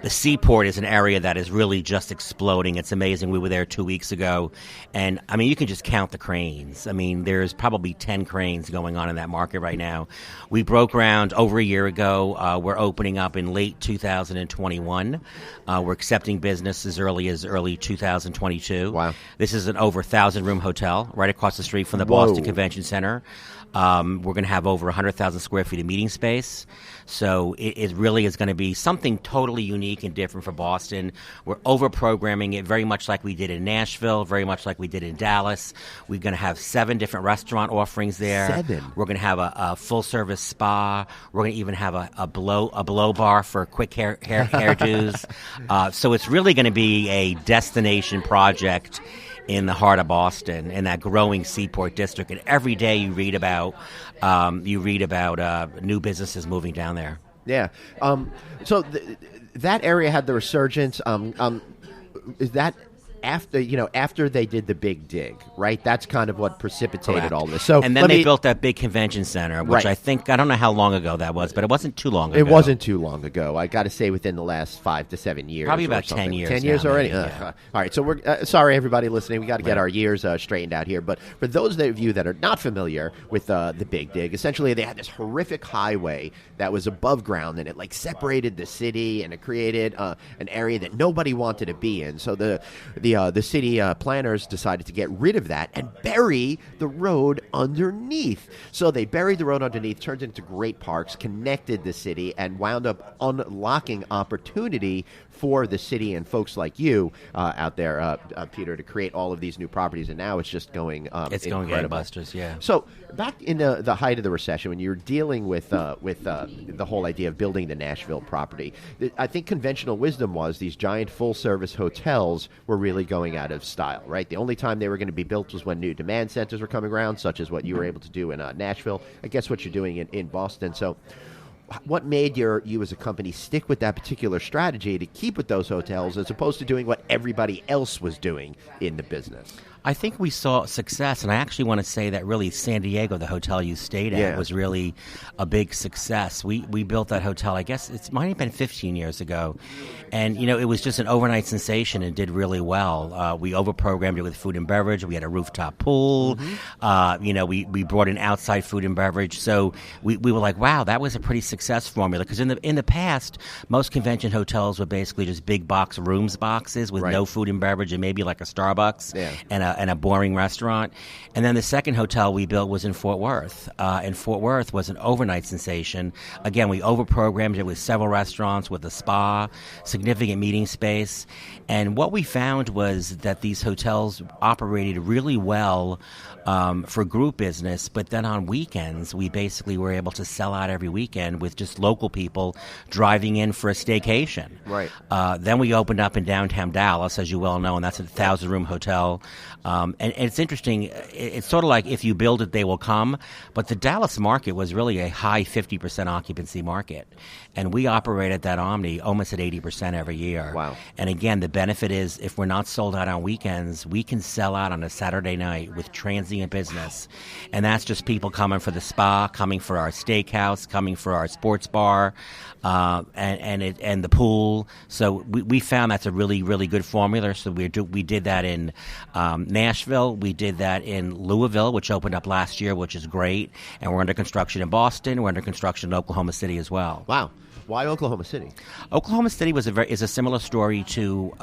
The Seaport is an area that is really just exploding. It's amazing. We were there 2 weeks ago, and, I mean, you can just count the cranes. I mean, there's probably 10 cranes going on in that market right now. We broke ground over a year ago. We're opening up in late 2021. We're accepting business as early 2022. Wow. This is an over 1,000-room hotel right across the street from the Boston Convention Center. We're going to have over 100,000 square feet of meeting space. So it really is going to be something totally unique and different for Boston. We're over-programming it very much like we did in Nashville, very much like we did in Dallas. We're going to have 7 different restaurant offerings there. 7? We're going to have a full-service spa. We're going to even have a blow bar for quick hairdos. So it's really going to be a destination project in the heart of Boston, in that growing Seaport district, and every day you read about new businesses moving down there. Yeah. So that area had the resurgence. Is that after they did the big dig, right? That's kind of what precipitated Correct. all this. So and then they built that big convention center, which I don't know how long ago that was, but it wasn't too long ago. It wasn't too long ago. I got to say within the last 5 to 7 years. Probably or about something. 10 years. 10 years now, already? maybe, yeah. All right, so we're sorry, everybody listening. We got to get our years straightened out here. But for those of you that are not familiar with the Big Dig, essentially they had this horrific highway that was above ground, and it separated the city, and it created an area that nobody wanted to be in. So the city planners decided to get rid of that and bury the road underneath. So they buried the road underneath, turned it into great parks, connected the city, and wound up unlocking opportunity for the city and folks like you out there, Peter, to create all of these new properties. And now it's just going it's incredible. going gangbusters, yeah. So back in the height of the recession, when you were dealing with the whole idea of building the Nashville property, I think conventional wisdom was these giant full-service hotels were really going out of style, right? The only time they were going to be built was when new demand centers were coming around, such as what you were able to do in Nashville. I guess what you're doing in Boston. So what made you as a company stick with that particular strategy to keep with those hotels as opposed to doing what everybody else was doing in the business? I think we saw success, and I actually want to say that really San Diego, the hotel you stayed at, was really a big success. We built that hotel, I guess it might have been 15 years ago, and it was just an overnight sensation and did really well. We overprogrammed it with food and beverage. We had a rooftop pool. Mm-hmm. We brought in outside food and beverage. So we were like, wow, that was a pretty success formula, because in the past, most convention hotels were basically just big boxes with no food and beverage and maybe like a Starbucks and a boring restaurant. And then the second hotel we built was in Fort Worth. And Fort Worth was an overnight sensation. Again, we overprogrammed it with several restaurants, with a spa, significant meeting space. And what we found was that these hotels operated really well for group business, but then on weekends, we basically were able to sell out every weekend with just local people driving in for a staycation. Right. Then we opened up in downtown Dallas, as you well know, and that's a 1,000-room hotel. And it's interesting. It's sort of like if you build it, they will come. But the Dallas market was really a high 50% occupancy market. And we operated that Omni almost at 80% every year. Wow. And again, the benefit is if we're not sold out on weekends, we can sell out on a Saturday night with transient business. And that's just people coming for the spa, coming for our steakhouse, coming for our sports bar, and the pool. So we found that's a really, really good formula. So we did that in Nashville. We did that in Louisville, which opened up last year, which is great. And we're under construction in Boston. We're under construction in Oklahoma City as well. Wow. Why Oklahoma City? Oklahoma City is a similar story to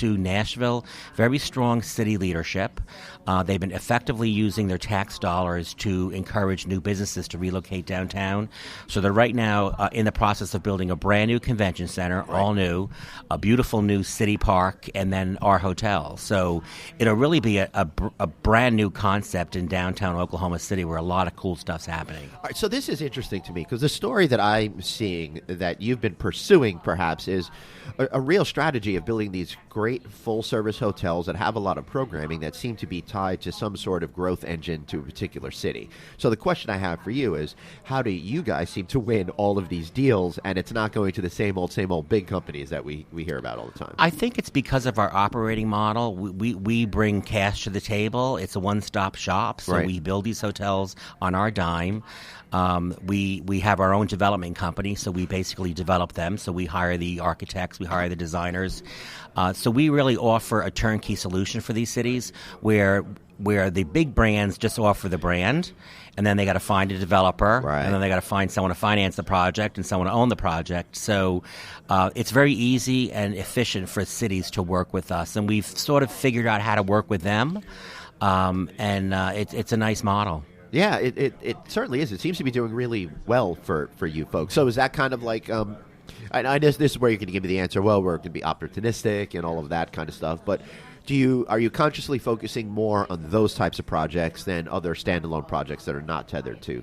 Nashville. Very strong city leadership. They've been effectively using their tax dollars to encourage new businesses to relocate downtown. So they're right now in the process of building a brand new convention center, all new, a beautiful new city park, and then our hotel. So it'll really be a brand new concept in downtown Oklahoma City where a lot of cool stuff's happening. All right, so this is interesting to me because the story that I'm seeing that you've been pursuing perhaps is a real strategy of building these great full-service hotels that have a lot of programming that seem to be tied to some sort of growth engine to a particular city. So the question I have for you is, how do you guys seem to win all of these deals and it's not going to the same old big companies that we hear about all the time? I think it's because of our operating model. We bring cash to the table. It's a one-stop shop, so we build these hotels on our dime. We have our own development company, so we basically develop them. So we hire the architects, we hire the designers. So we really offer a turnkey solution for these cities where the big brands just offer the brand, and then they got to find a developer, and then they got to find someone to finance the project and someone to own the project. So it's very easy and efficient for cities to work with us, and we've sort of figured out how to work with them, and it's a nice model. Yeah, it certainly is. It seems to be doing really well for you folks. So is that kind of like, I guess this is where you're going to give me the answer, well, we're going to be opportunistic and all of that kind of stuff, but are you consciously focusing more on those types of projects than other standalone projects that are not tethered to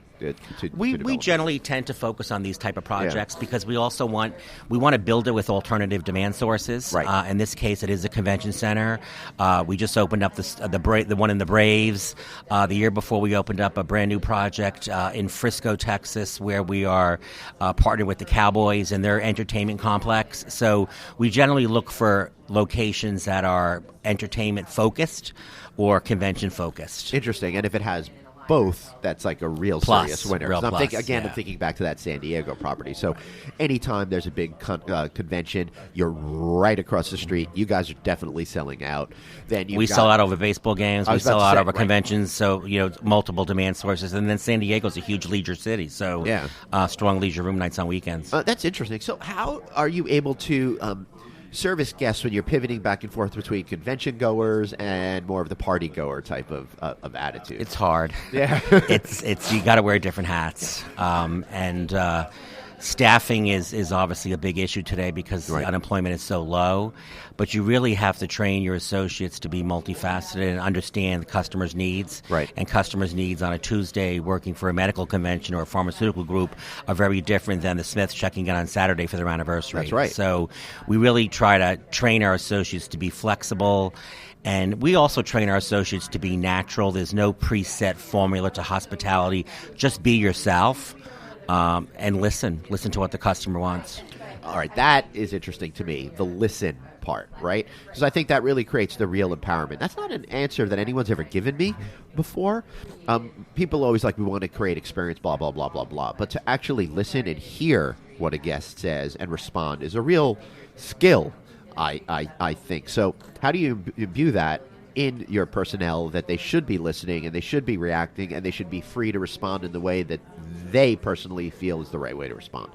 we generally tend to focus on these type of projects because we also want to build it with alternative demand sources. Right. In this case, it is a convention center. We just opened up the one in the Braves. The year before, we opened up a brand new project in Frisco, Texas, where we are partnered with the Cowboys and their entertainment complex. So we generally look for locations that are entertainment focused or convention focused. Interesting. And if it has both, that's like a real serious winner. I'm thinking back to that San Diego property. So anytime there's a big convention, you're right across the street. You guys are definitely selling out. Then we sell out over baseball games. We sell out over conventions. So multiple demand sources. And then San Diego's a huge leisure city. So strong leisure room nights on weekends. That's interesting. So how are you able to service guests when you're pivoting back and forth between convention goers and more of the party goer type of attitude? It's hard. Yeah. it's you got to wear different hats. And staffing is obviously a big issue today because unemployment is so low. But you really have to train your associates to be multifaceted and understand the customer's needs. Right. And customers' needs on a Tuesday working for a medical convention or a pharmaceutical group are very different than the Smiths checking in on Saturday for their anniversary. That's right. So we really try to train our associates to be flexible. And we also train our associates to be natural. There's no preset formula to hospitality. Just be yourself and listen to what the customer wants. All right, that is interesting to me, the listen part, right? Because I think that really creates the real empowerment. That's not an answer that anyone's ever given me before. People always we want to create experience, blah, blah, blah, blah, blah. But to actually listen and hear what a guest says and respond is a real skill, I think. So how do you view that in your personnel, that they should be listening and they should be reacting and they should be free to respond in the way that they personally feel is the right way to respond?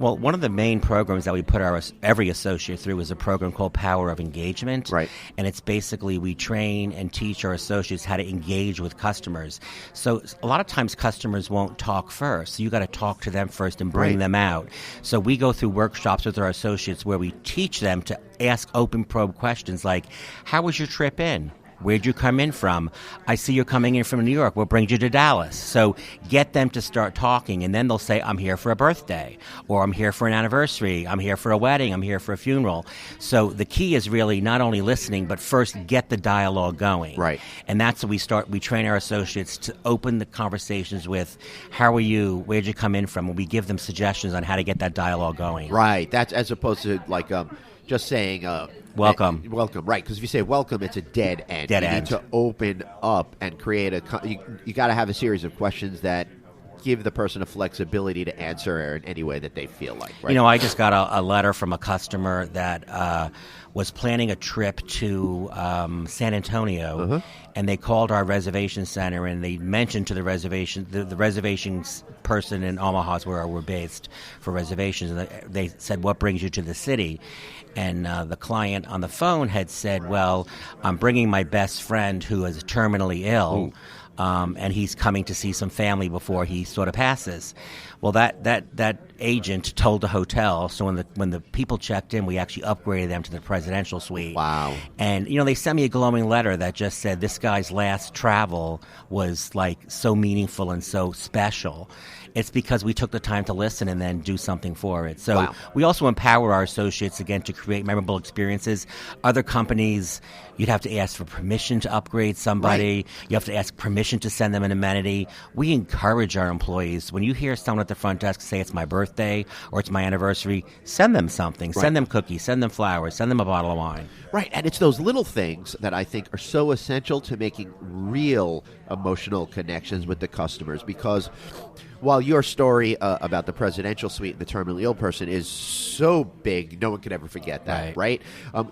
Well, one of the main programs that we put every associate through is a program called Power of Engagement. Right. And it's basically we train and teach our associates how to engage with customers. So a lot of times customers won't talk first. So you got to talk to them first and bring them out. So we go through workshops with our associates where we teach them to ask open probe questions like, how was your trip in? Where'd you come in from? I see you're coming in from New York. What brings you to Dallas? So get them to start talking, and then they'll say, I'm here for a birthday, or I'm here for an anniversary, I'm here for a wedding, I'm here for a funeral. So the key is really not only listening, but first get the dialogue going. Right. And that's what we train our associates to open the conversations with, how are you? Where'd you come in from? And we give them suggestions on how to get that dialogue going. Right. That's as opposed to like just saying welcome. Welcome, right? Because if you say welcome, it's a dead end. Dead you end. need to open up and create you got to have a series of questions that give the person a flexibility to answer in any way that they feel like. Right? You know, I just got a letter from a customer that was planning a trip to San Antonio, and they called our reservation center, and they mentioned to the reservations person in Omaha, where we're based for reservations, and they said, what brings you to the city? And the client on the phone had said, well, I'm bringing my best friend who is terminally ill. And he's coming to see some family before he sort of passes. Well, that agent told the hotel. So when the people checked in, we actually upgraded them to the presidential suite. Wow! And they sent me a glowing letter that just said this guy's last travel was like so meaningful and so special. It's because we took the time to listen and then do something for it. So we also empower our associates, again, to create memorable experiences. Other companies, you'd have to ask for permission to upgrade somebody. Right. You have to ask permission to send them an amenity. We encourage our employees. When you hear someone at the front desk say it's my birthday or it's my anniversary, send them something. Right. Send them cookies. Send them flowers. Send them a bottle of wine. Right, and it's those little things that I think are so essential to making real emotional connections with the customers, because while your story about the presidential suite and the terminally ill person is so big, no one could ever forget that, right?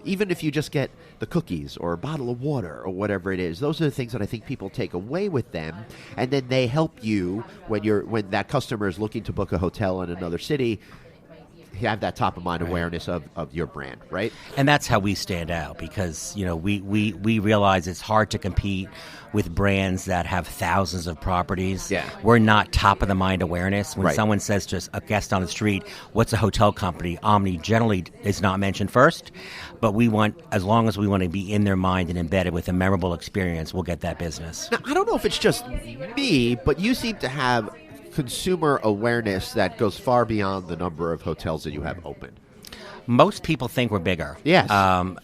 Even if you just get the cookies or a bottle of water or whatever it is, those are the things that I think people take away with them, and then they help you when that customer is looking to book a hotel in another city, have that top of mind awareness of your brand, right? And that's how we stand out, because we realize it's hard to compete with brands that have thousands of properties. Yeah. We're not top of the mind awareness. When Right. someone says to a guest on the street, what's a hotel company? Omni generally is not mentioned first, but as long as we want to be in their mind and embedded with a memorable experience, we'll get that business. Now, I don't know if it's just me, but you seem to have consumer awareness that goes far beyond the number of hotels that you have open. Most people think we're bigger. Yes.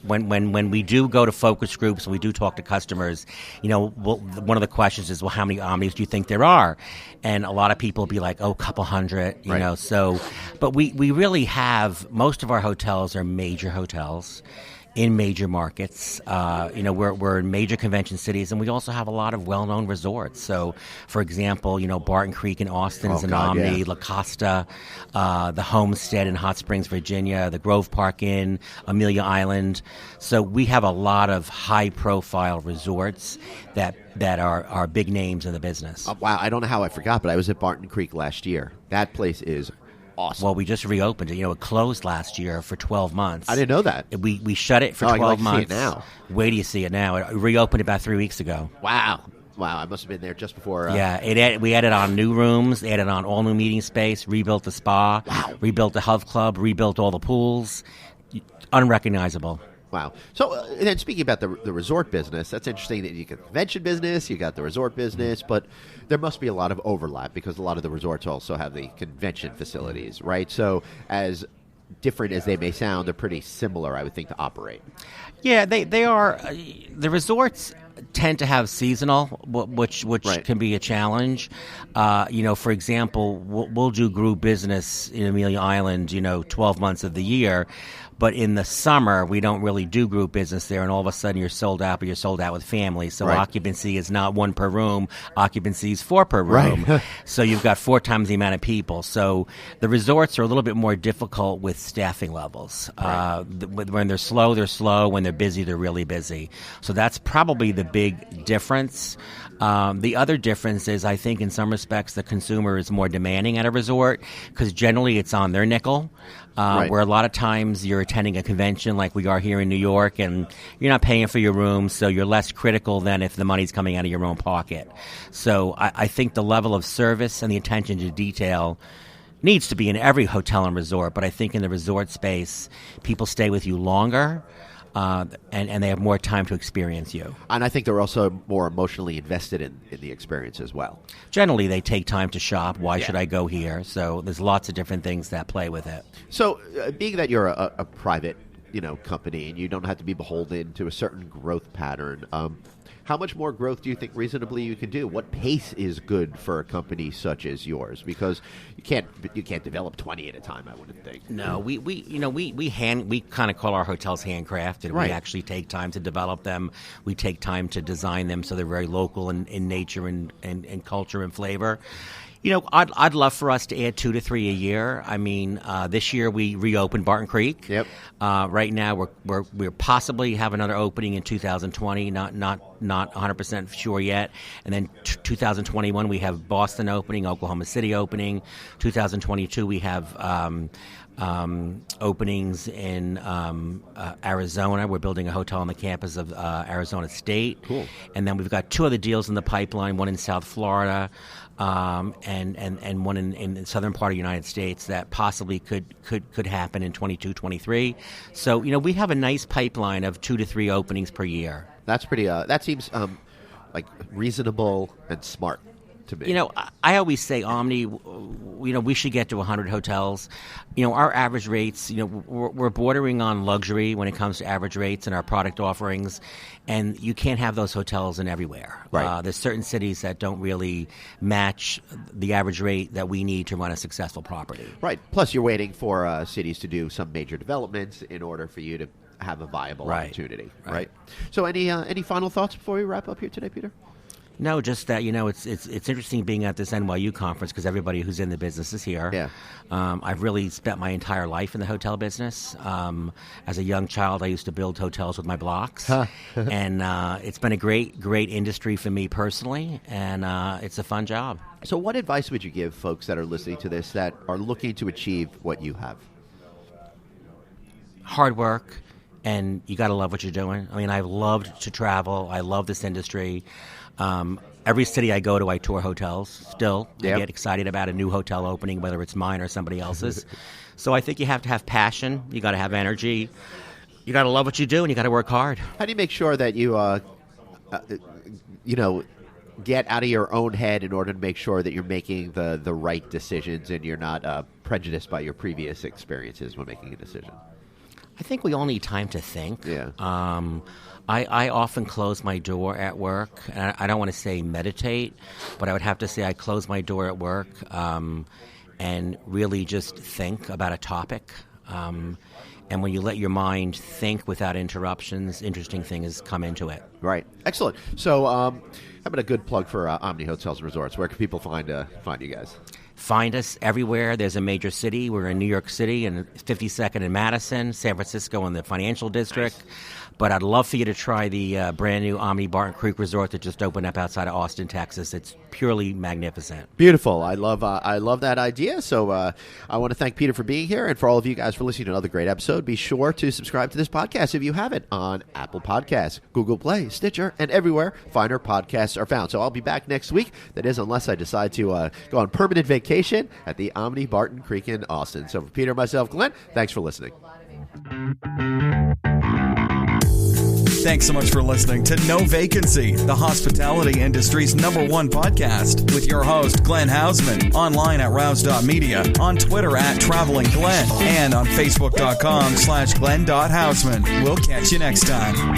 When we do go to focus groups and we do talk to customers, one of the questions is, well, how many Omnis do you think there are? And a lot of people will be like, a couple hundred, you know. So, but we really have, most of our hotels are major hotels in major markets. We're in major convention cities, and we also have a lot of well-known resorts. So, for example, Barton Creek in Austin is an Omni, La Costa, the Homestead in Hot Springs, Virginia, the Grove Park Inn, Amelia Island. So we have a lot of high-profile resorts that are big names in the business. Wow, I don't know how I forgot, but I was at Barton Creek last year. That place is awesome. Well, we just reopened it. It closed last year for 12 months. I didn't know that. We shut it for 12 months. See it now. Wait till you see it now. It reopened about 3 weeks ago. Wow, I must have been there just before. We added on new rooms, added on all new meeting space, rebuilt the spa, rebuilt the health club, rebuilt all the pools. Unrecognizable. Wow. So then speaking about the resort business, that's interesting that you got the convention business, you got the resort business, but there must be a lot of overlap because a lot of the resorts also have the convention facilities, right? So as different as they may sound, they're pretty similar, I would think, to operate. Yeah, they are. The resorts tend to have seasonal, which can be a challenge. For example, we'll do group business in Amelia Island, 12 months of the year. But in the summer, we don't really do group business there, and all of a sudden you're sold out, but you're sold out with families. So occupancy is not 1 per room. Occupancy is 4 per room. Right. So you've got 4 times the amount of people. So the resorts are a little bit more difficult with staffing levels. When they're slow, they're slow. When they're busy, they're really busy. So that's probably the big difference. The other difference is, I think, in some respects, the consumer is more demanding at a resort because generally it's on their nickel. Where a lot of times you're attending a convention like we are here in New York and you're not paying for your room, so you're less critical than if the money's coming out of your own pocket. So I think the level of service and the attention to detail needs to be in every hotel and resort, but I think in the resort space, people stay with you longer. and they have more time to experience you. And I think they're also more emotionally invested in the experience as well. Generally, they take time to shop. Why should I go here? So there's lots of different things that play with it. So being that you're a private company and you don't have to be beholden to a certain growth pattern, how much more growth do you think reasonably you can do? What pace is good for a company such as yours? Because you can't develop 20 at a time, I wouldn't think. No, we kind of call our hotels handcrafted. Right. We actually take time to develop them. We take time to design them so they're very local in nature and culture and flavor. I'd love for us to add 2 to 3 a year. I mean, this year we reopened Barton Creek. Yep. Right now we're possibly have another opening in 2020. Not 100% sure yet. And then 2021 we have Boston opening, Oklahoma City opening. 2022 we have openings in Arizona. We're building a hotel on the campus of Arizona State. Cool. And then we've got 2 other deals in the pipeline, one in South Florida and one in the southern part of the United States that possibly could happen in 22, 23. So, we have a nice pipeline of 2 to 3 openings per year. That's pretty, that seems like reasonable and smart to me. I always say Omni, we should get to 100 hotels. Our average rates, we're bordering on luxury when it comes to average rates and our product offerings, and you can't have those hotels in everywhere. Right. There's certain cities that don't really match the average rate that we need to run a successful property. Right. Plus, you're waiting for cities to do some major developments in order for you to have a viable opportunity. Right. So, any final thoughts before we wrap up here today, Peter? No, just that it's interesting being at this NYU conference because everybody who's in the business is here. Yeah. I've really spent my entire life in the hotel business. As a young child, I used to build hotels with my blocks, and it's been a great industry for me personally, and it's a fun job. So, what advice would you give folks that are listening to this that are looking to achieve what you have? Hard work, and you got to love what you're doing. I mean, I've loved to travel. I love this industry. Every city I go to, I tour hotels still. I get excited about a new hotel opening, whether it's mine or somebody else's. So I think you have to have passion. You got to have energy. You got to love what you do, and you got to work hard. How do you make sure that you, get out of your own head in order to make sure that you're making the right decisions and you're not prejudiced by your previous experiences when making a decision? I think we all need time to think. Yeah. I often close my door at work. And I don't want to say meditate, but I would have to say I close my door at work and really just think about a topic. And when you let your mind think without interruptions, interesting things come into it. Right. Excellent. So how about a good plug for Omni Hotels and Resorts? Where can people find you guys? Find us everywhere. There's a major city. We're in New York City and 52nd and Madison, San Francisco in the financial district. Nice. But I'd love for you to try the brand new Omni Barton Creek Resort that just opened up outside of Austin, Texas. It's purely magnificent. Beautiful. I love that idea. So I want to thank Peter for being here, and for all of you guys for listening to another great episode. Be sure to subscribe to this podcast if you haven't on Apple Podcasts, Google Play, Stitcher, and everywhere finer podcasts are found. So I'll be back next week. That is, unless I decide to go on permanent vacation at the Omni Barton Creek in Austin. So for Peter and myself, Glenn, thanks for listening. Thanks so much for listening to No Vacancy, the hospitality industry's #1 podcast, with your host, Glenn Hausman, online at rouse.media, on Twitter at Traveling Glenn, and on Facebook.com/Glenn.Hausman. We'll catch you next time.